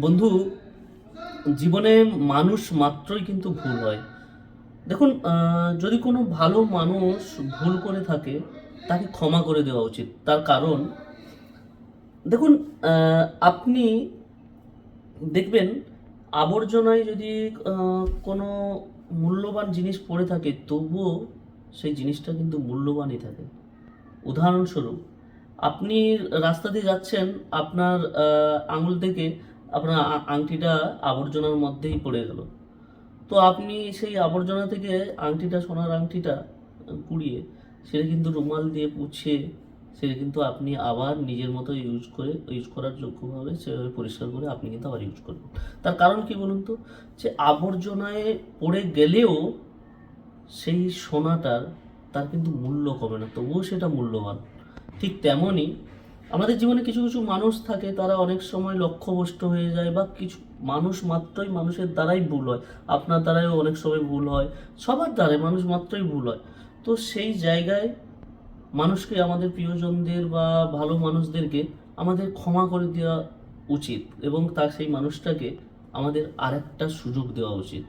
বন্ধু, জীবনে মানুষ মাত্রই কিন্তু ভুল হয়। দেখুন, যদি কোনো ভালো মানুষ ভুল করে থাকে তাকে ক্ষমা করে দেওয়া উচিত। তার কারণ দেখুন, আপনি দেখবেন আবর্জনায় যদি কোনো মূল্যবান জিনিস পড়ে থাকে তবুও সেই জিনিসটা কিন্তু মূল্যবানই থাকে। উদাহরণস্বরূপ, আপনি রাস্তা দিয়ে যাচ্ছেন, আপনার আঙুল থেকে আপনার আংটিটা আবর্জনার মধ্যেই পড়ে গেল। তো আপনি সেই আবর্জনা থেকে আংটিটা, সোনার আংটিটা কুড়িয়ে সেটা কিন্তু রুমাল দিয়ে মুছে সেটা কিন্তু আপনি আবার নিজের মতো ইউজ করার যোগ্যভাবে সেভাবে পরিষ্কার করে আপনি কিন্তু আবার ইউজ করবেন। তার কারণ কি বলুন তো, যে আবর্জনায় পড়ে গেলেও সেই সোনাটার তার কিন্তু মূল্য কমে না, তবুও সেটা মূল্যবান। ঠিক তেমনই আমাদের জীবনে কিছু কিছু মানুষ থাকে, তারা অনেক সময় লক্ষ্যভ্রষ্ট হয়ে যায়, বা কিছু মানুষ মাত্রই মানুষের দ্বারাই ভুল হয়। আপনার দ্বারাইও অনেক সময় ভুল হয়, সবার দ্বারাই মানুষ মাত্রই ভুল হয়। তো সেই জায়গায় মানুষকে, আমাদের প্রিয়জনদের বা ভালো মানুষদেরকে আমাদের ক্ষমা করে দেওয়া উচিত, এবং তার সেই মানুষটাকে আমাদের আরেকটা সুযোগ দেওয়া উচিত।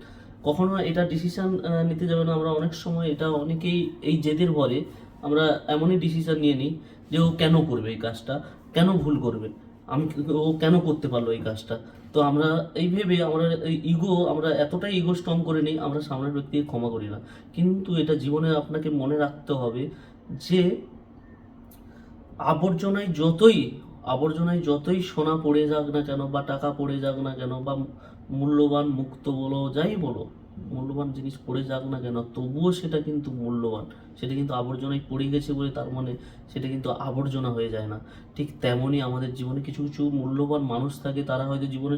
কখনো এটা ডিসিশন নিতে যাবে না। আমরা অনেক সময় এটা অনেকেই এই জেদের বলে আমরা এমনই ডিসিশন নিয়ে নিই যে ও কেন করবে এই কাজটা, কেন ভুল করবে, আমি, ও কেন করতে পারলো এই কাজটা। তো আমরা এই ভেবে আমরা এই আমরা এতটাই ইগো স্ট্রং করে নিই, আমরা সামনের ব্যক্তিকে ক্ষমা করি না। কিন্তু এটা জীবনে আপনাকে মনে রাখতে হবে যে আবর্জনায় যতই আবর্জনায় যতই সোনা পড়ে যাক না কেন, বা টাকা পড়ে যাক না কেন, বা মূল্যবান মুক্ত বলো, যাই বলো, মূল্যবান জিনিস পড়ে যাক না কেন, তবুও সেটা কিন্তু মূল্যবান। সেটা কিন্তু আবর্জনায় পড়ে গেছে বলে তার মানে সেটা কিন্তু আবর্জনা হয়ে যায় না। ঠিক তেমনই আমাদের জীবনে কিছু কিছু মূল্যবান মানুষ থাকে, তারা হয়তো জীবনে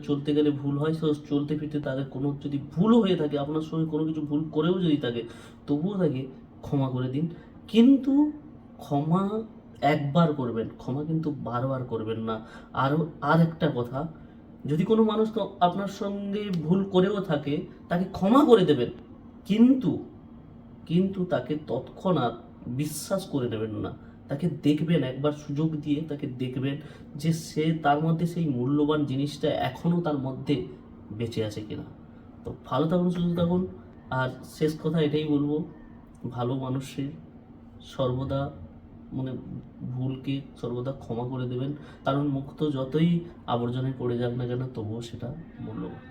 চলতে গেলে ভুল হয়। তো চলতে ফিরতে তাদের কোনো যদি ভুলও হয়ে থাকে, আপনার সঙ্গে কোনো কিছু ভুল করেও যদি থাকে, তবুও তাকে ক্ষমা করে দিন। কিন্তু ক্ষমা একবার করবেন, ক্ষমা কিন্তু বারবার করবেন না। আর একটা কথা, যদি কোনো মানুষ তো আপনার সঙ্গে ভুল করেও থাকে, তাকে ক্ষমা করে দেবেন, কিন্তু কিন্তু তাকে তৎক্ষণাৎ বিশ্বাস করে নেবেন না। তাকে দেখবেন, একবার সুযোগ দিয়ে তাকে দেখবেন যে তার মধ্যে সেই মূল্যবান জিনিসটা এখনো তার মধ্যে বেঁচে আছে কিনা। তো ভালো থাকুন, সুস্থ থাকুন। আর শেষ কথা এটাই বলবো, ভালো মানুষের সর্বদা মানে ভুলকে সর্বদা ক্ষমা করে দেবেন। কারণ মুক্ত যতই আবর্জনায় পড়ে যাক না কেন, তবুও সেটা মূল্যবান।